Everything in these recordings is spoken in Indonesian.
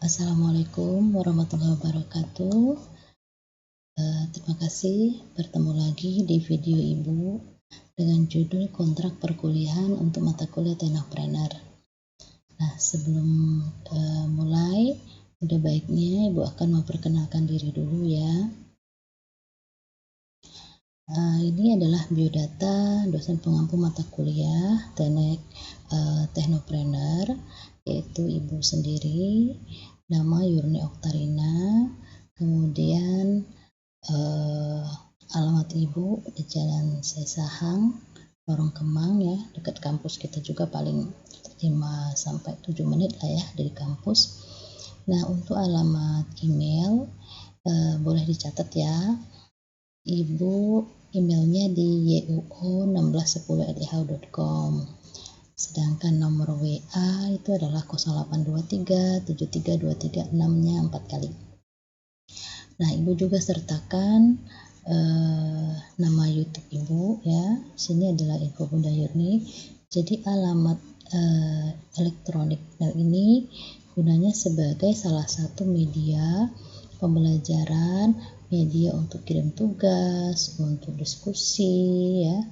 Assalamualaikum warahmatullahi wabarakatuh. Terima kasih bertemu lagi di video Ibu dengan judul kontrak perkuliahan untuk mata kuliah Teknopreneur. Nah, sebelum mulai, udah baiknya Ibu akan memperkenalkan diri dulu ya. Ini adalah biodata dosen pengampu mata kuliah Teknopreneur, yaitu Ibu sendiri, nama Yurni Oktarina, kemudian alamat Ibu di Jalan Sesahang, Lorong Kemang ya, dekat kampus kita juga, paling 5-7 menit lah ya dari kampus. Nah, untuk alamat email boleh dicatat ya. Ibu emailnya di yuo1610@yahoo.com. Sedangkan nomor WA itu adalah 0823 7323 4 kali. Nah, Ibu juga sertakan nama YouTube Ibu ya. Sini adalah Info Bunda Yurni. Jadi alamat elektronik ini gunanya sebagai salah satu media pembelajaran, media untuk kirim tugas, untuk diskusi ya.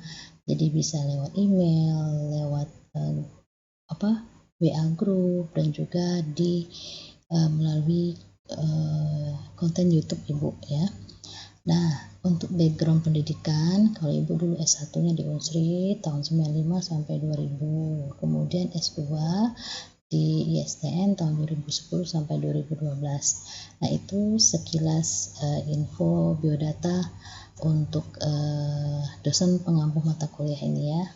Jadi bisa lewat email, lewat WA group, dan juga melalui konten YouTube Ibu ya. Nah, untuk background pendidikan, kalau Ibu dulu S1-nya di Unsri tahun 95 sampai 2000, kemudian S2 di ISTN tahun 2010 sampai 2012. Nah, itu sekilas info biodata untuk dosen pengampu mata kuliah ini ya.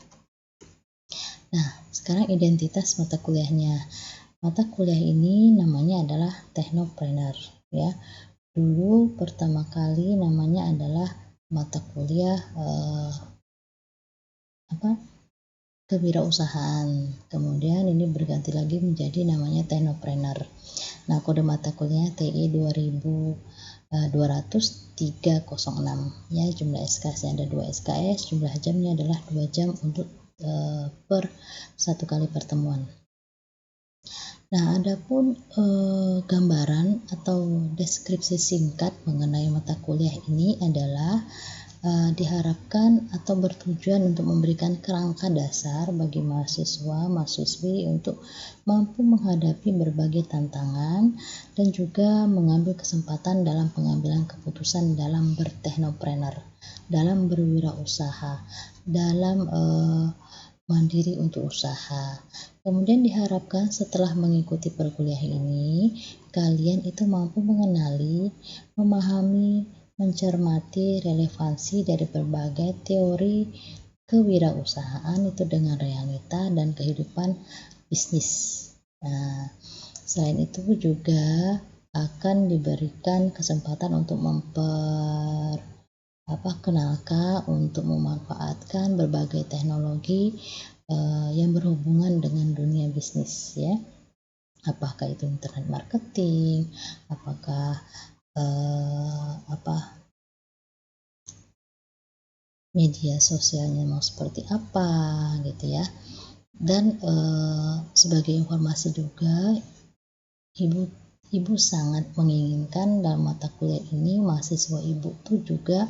Nah, sekarang identitas mata kuliahnya. Mata kuliah ini namanya adalah Teknopreneur ya. Dulu pertama kali namanya adalah mata kuliah kewirausahaan. Kemudian ini berganti lagi menjadi namanya Teknopreneur. Nah, kode mata kuliahnya TI 20306 ya. Jumlah SKS-nya ada 2 SKS, jumlah jamnya adalah 2 jam untuk per 1 kali pertemuan. Nah, adapun gambaran atau deskripsi singkat mengenai mata kuliah ini adalah diharapkan atau bertujuan untuk memberikan kerangka dasar bagi mahasiswa-mahasiswi untuk mampu menghadapi berbagai tantangan dan juga mengambil kesempatan dalam pengambilan keputusan dalam berteknopreneur, dalam berwirausaha, dalam mandiri untuk usaha. Kemudian diharapkan setelah mengikuti perkuliahan ini, kalian itu mampu mengenali, memahami, mencermati relevansi dari berbagai teori kewirausahaan itu dengan realita dan kehidupan bisnis. Nah, selain itu juga akan diberikan kesempatan untuk kenalkah untuk memanfaatkan berbagai teknologi yang berhubungan dengan dunia bisnis ya. Apakah itu internet marketing, apakah media sosialnya mau seperti apa gitu ya. Dan sebagai informasi juga, Ibu sangat menginginkan dalam mata kuliah ini mahasiswa Ibu tuh juga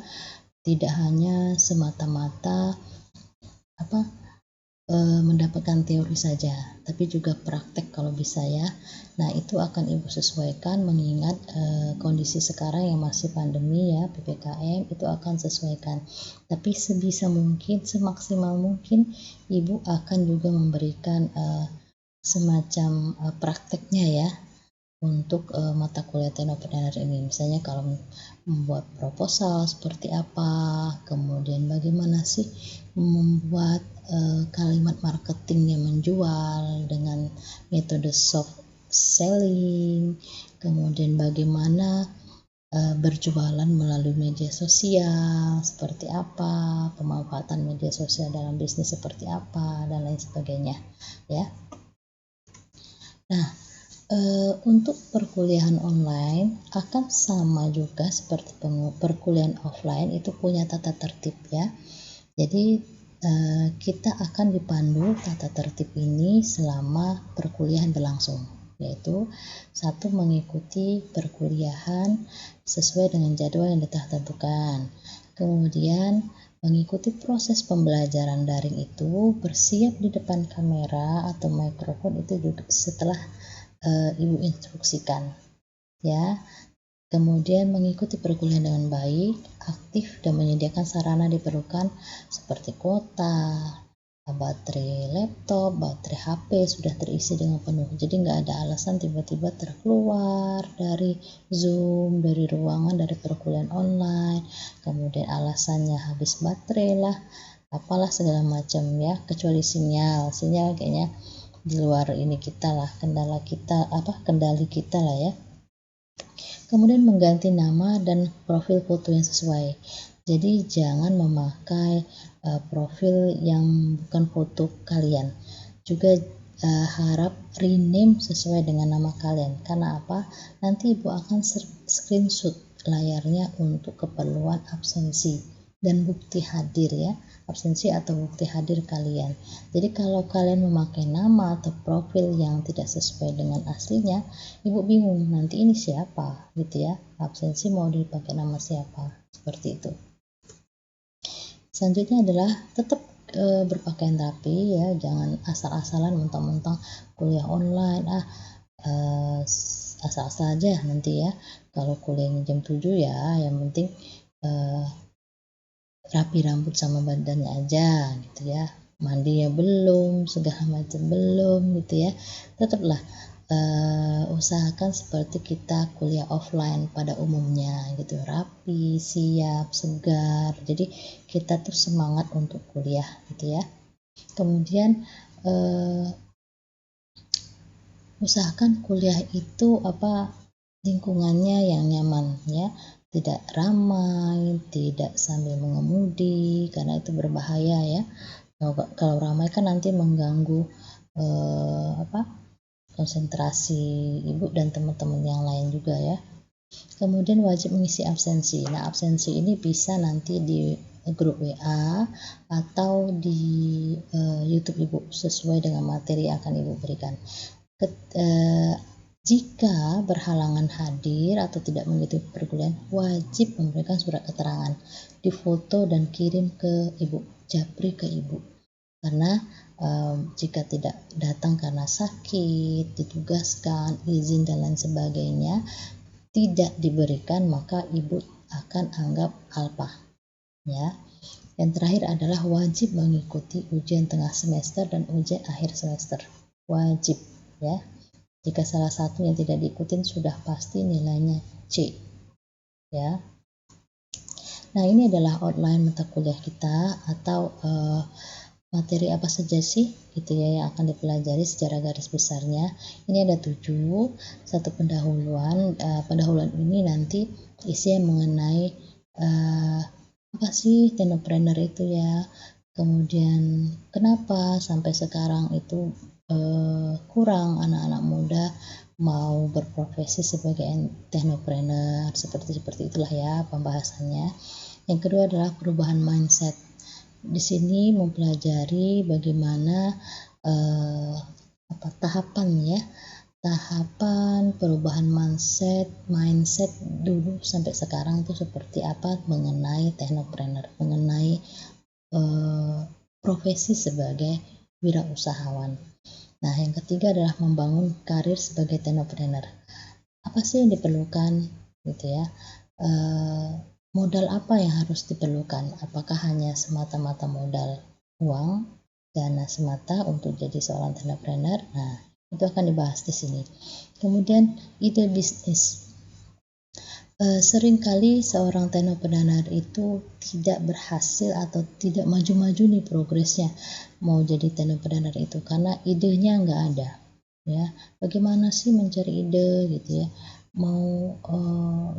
tidak hanya semata-mata mendapatkan teori saja, tapi juga praktek kalau bisa ya. Nah, itu akan Ibu sesuaikan mengingat kondisi sekarang yang masih pandemi ya, PPKM, itu akan sesuaikan. Tapi sebisa mungkin, semaksimal mungkin Ibu akan juga memberikan semacam prakteknya ya untuk mata kuliah Teknopreneur ini. Misalnya kalau membuat proposal seperti apa, kemudian bagaimana sih membuat kalimat marketing yang menjual dengan metode soft selling, kemudian bagaimana berjualan melalui media sosial seperti apa, pemanfaatan media sosial dalam bisnis seperti apa, dan lain sebagainya ya. Nah, untuk perkuliahan online akan sama juga seperti perkuliahan offline, itu punya tata tertib ya. Jadi kita akan dipandu tata tertib ini selama perkuliahan berlangsung yaitu satu, mengikuti perkuliahan sesuai dengan jadwal yang telah tentukan. Kemudian mengikuti proses pembelajaran daring itu, bersiap di depan kamera atau mikrofon itu juga setelah Ibu instruksikan, ya. Kemudian mengikuti perkuliahan dengan baik, aktif dan menyediakan sarana diperlukan seperti kuota, baterai laptop, baterai HP sudah terisi dengan penuh. Jadi nggak ada alasan tiba-tiba terkeluar dari Zoom, dari ruangan, dari perkuliahan online, kemudian alasannya habis baterai lah, apalah segala macam ya, kecuali sinyal kayaknya di luar ini kita lah, kendali kita lah ya. Kemudian mengganti nama dan profil foto yang sesuai. Jadi jangan memakai profil yang bukan foto kalian. Juga harap rename sesuai dengan nama kalian. Karena apa? Nanti Ibu akan screenshot layarnya untuk keperluan absensi dan bukti hadir ya, absensi atau bukti hadir kalian. Jadi kalau kalian memakai nama atau profil yang tidak sesuai dengan aslinya, Ibu bingung nanti ini siapa gitu ya, absensi mau dipakai nama siapa, seperti itu. Selanjutnya adalah tetap berpakaian rapi ya, jangan asal-asalan mentang-mentang kuliah online asal-asal aja nanti ya. Kalau kuliahnya jam 7 ya, yang penting rapi rambut sama badannya aja gitu ya, mandinya belum, segala macam belum gitu ya. Tetaplah usahakan seperti kita kuliah offline pada umumnya gitu, rapi, siap, segar. Jadi kita tuh semangat untuk kuliah gitu ya. Kemudian usahakan kuliah itu lingkungannya yang nyaman ya, tidak ramai, tidak sambil mengemudi karena itu berbahaya ya. Kalau ramai kan nanti mengganggu konsentrasi Ibu dan teman-teman yang lain juga ya. Kemudian wajib mengisi absensi. Nah, absensi ini bisa nanti di grup WA atau di YouTube Ibu sesuai dengan materi yang akan Ibu berikan. Jika berhalangan hadir atau tidak mengikuti perkuliahan, wajib memberikan surat keterangan, difoto dan kirim ke Ibu, japri ke Ibu. Karena jika tidak datang karena sakit, ditugaskan, izin dan lain sebagainya, tidak diberikan, maka Ibu akan anggap alpha ya. Yang terakhir adalah wajib mengikuti ujian tengah semester dan ujian akhir semester, wajib ya. Jika salah satu yang tidak diikutin sudah pasti nilainya C ya. Nah, ini adalah outline mata kuliah kita atau materi apa saja sih gitu ya yang akan dipelajari secara garis besarnya. Ini ada 7, satu pendahuluan. Pendahuluan ini nanti isinya mengenai apa sih tenopreneur itu ya, kemudian kenapa sampai sekarang itu kurang anak-anak muda mau berprofesi sebagai technopreneur, seperti itulah ya pembahasannya. Yang kedua adalah perubahan mindset. Di sini mempelajari bagaimana tahapan perubahan mindset dulu sampai sekarang itu seperti apa mengenai technopreneur, mengenai profesi sebagai wirausahawan. Nah, yang ketiga adalah membangun karir sebagai technopreneur. Apa sih yang diperlukan gitu ya? Modal apa yang harus diperlukan? Apakah hanya semata-mata modal uang, dana semata untuk jadi seorang technopreneur? Nah, itu akan dibahas di sini. Kemudian ide bisnis. Seringkali seorang technopreneur itu tidak berhasil atau tidak maju-maju nih progresnya mau jadi technopreneur itu karena idenya nggak ada ya. Bagaimana sih mencari ide gitu ya, mau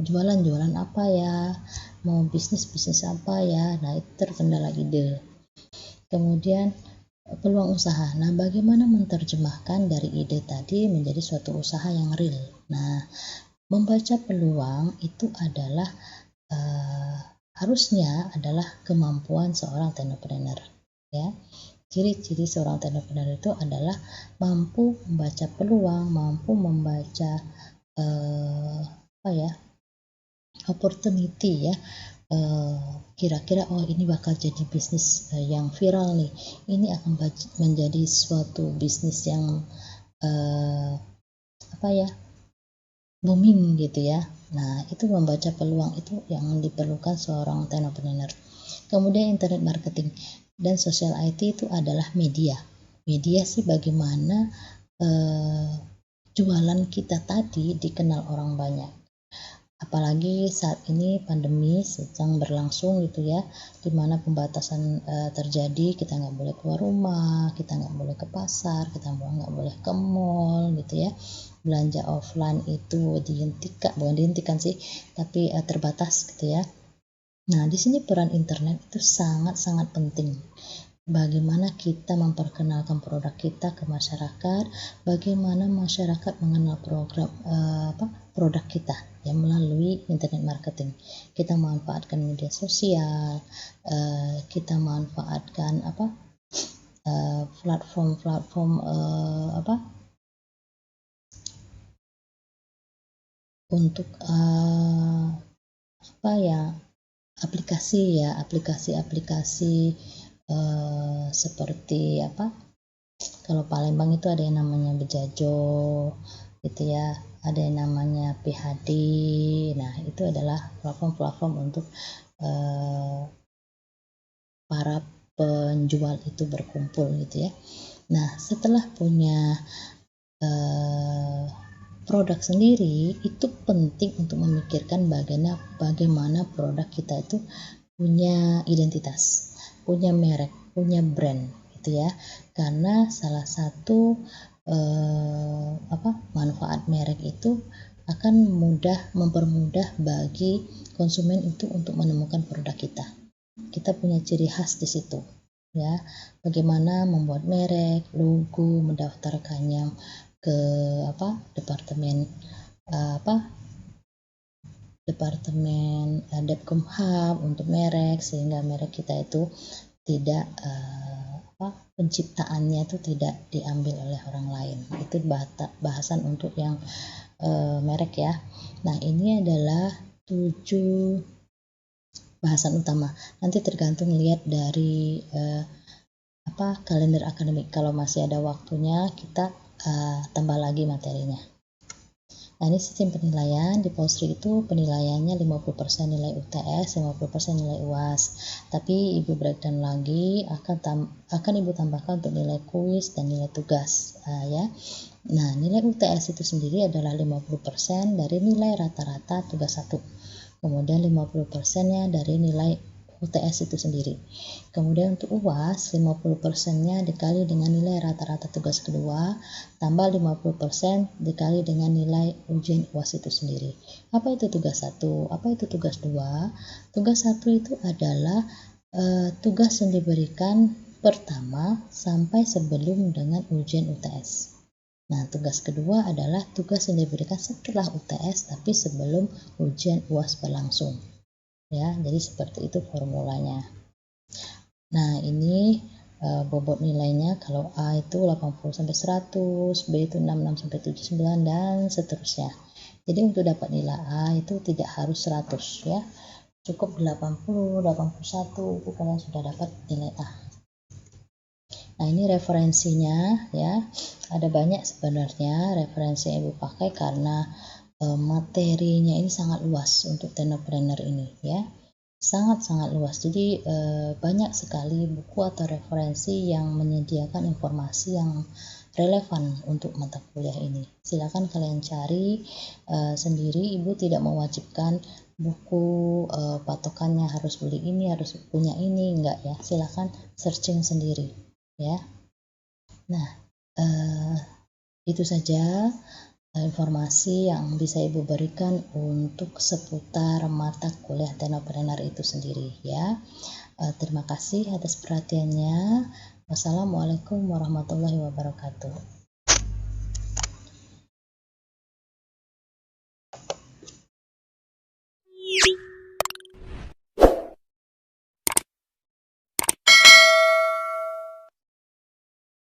jualan apa ya, mau bisnis apa ya. Nah, itu terkendala ide. Kemudian peluang usaha. Nah, bagaimana menerjemahkan dari ide tadi menjadi suatu usaha yang real. Nah, membaca peluang itu adalah harusnya adalah kemampuan seorang technopreneur ya. ciri-ciri seorang entrepreneur itu adalah mampu membaca peluang, mampu membaca opportunity ya. Kira-kira ini bakal jadi bisnis yang viral nih, ini akan menjadi suatu bisnis yang booming gitu ya. Nah, itu membaca peluang itu yang diperlukan seorang entrepreneur. Kemudian internet marketing dan social IT itu adalah media. Media sih bagaimana jualan kita tadi dikenal orang banyak. Apalagi saat ini pandemi sedang berlangsung gitu ya, dimana pembatasan terjadi, kita nggak boleh keluar rumah, kita nggak boleh ke pasar, kita nggak boleh ke mall gitu ya. Belanja offline itu bukan dihentikan sih, tapi terbatas gitu ya. Nah, di sini peran internet itu sangat-sangat penting. Bagaimana kita memperkenalkan produk kita ke masyarakat, bagaimana masyarakat mengenal produk kita ya melalui internet marketing. Kita manfaatkan media sosial, kita manfaatkan platform-platform untuk aplikasi seperti kalau Palembang itu ada yang namanya Bejajo gitu ya, ada yang namanya PHD. Nah, itu adalah platform-platform untuk para penjual itu berkumpul gitu ya. Nah, setelah punya produk sendiri, itu penting untuk memikirkan bagaimana produk kita itu punya identitas, punya merek, punya brand gitu ya. Karena salah satu manfaat merek itu akan mempermudah bagi konsumen itu untuk menemukan produk kita. Kita punya ciri khas di situ ya. Bagaimana membuat merek, logo, mendaftarkannya ke departemen Depkomham untuk merek, sehingga merek kita itu tidak penciptaannya itu tidak diambil oleh orang lain. Itu bahasan untuk yang merek ya. Nah, ini adalah 7 bahasan utama. Nanti tergantung lihat dari kalender akademik. Kalau masih ada waktunya, kita tambah lagi materinya. Nah, ini sistem penilaian. Di Polstri itu penilaiannya 50% nilai UTS, 50% nilai UAS. Tapi Ibu breakdown lagi, akan Ibu tambahkan untuk nilai kuis dan nilai tugas ya. Nah, nilai UTS itu sendiri adalah 50% dari nilai rata-rata tugas 1. Kemudian 50%-nya dari nilai UTS itu sendiri. Kemudian untuk UAS 50%-nya dikali dengan nilai rata-rata tugas kedua, tambah 50% dikali dengan nilai ujian UAS itu sendiri. Apa itu tugas 1? Apa itu tugas 2? Tugas 1 itu adalah tugas yang diberikan pertama sampai sebelum dengan ujian UTS. Nah, tugas kedua adalah tugas yang diberikan setelah UTS tapi sebelum ujian UAS berlangsung. Ya, jadi seperti itu formulanya. Nah, ini bobot nilainya. Kalau A itu 80 sampai 100, B itu 66 sampai 79 dan seterusnya. Jadi untuk dapat nilai A itu tidak harus 100 ya. Cukup 80, 81 itu kalian sudah dapat nilai A. Nah, ini referensinya ya. Ada banyak sebenarnya referensi yang Ibu pakai karena materinya ini sangat luas untuk entrepreneur ini ya, sangat-sangat luas. Jadi banyak sekali buku atau referensi yang menyediakan informasi yang relevan untuk mata kuliah ini. Silakan kalian cari sendiri. Ibu tidak mewajibkan buku patokannya harus beli ini, harus punya ini, enggak ya. Silakan searching sendiri ya. Nah, itu saja informasi yang bisa Ibu berikan untuk seputar mata kuliah entrepreneur itu sendiri ya. Terima kasih atas perhatiannya. Wassalamualaikum warahmatullahi wabarakatuh.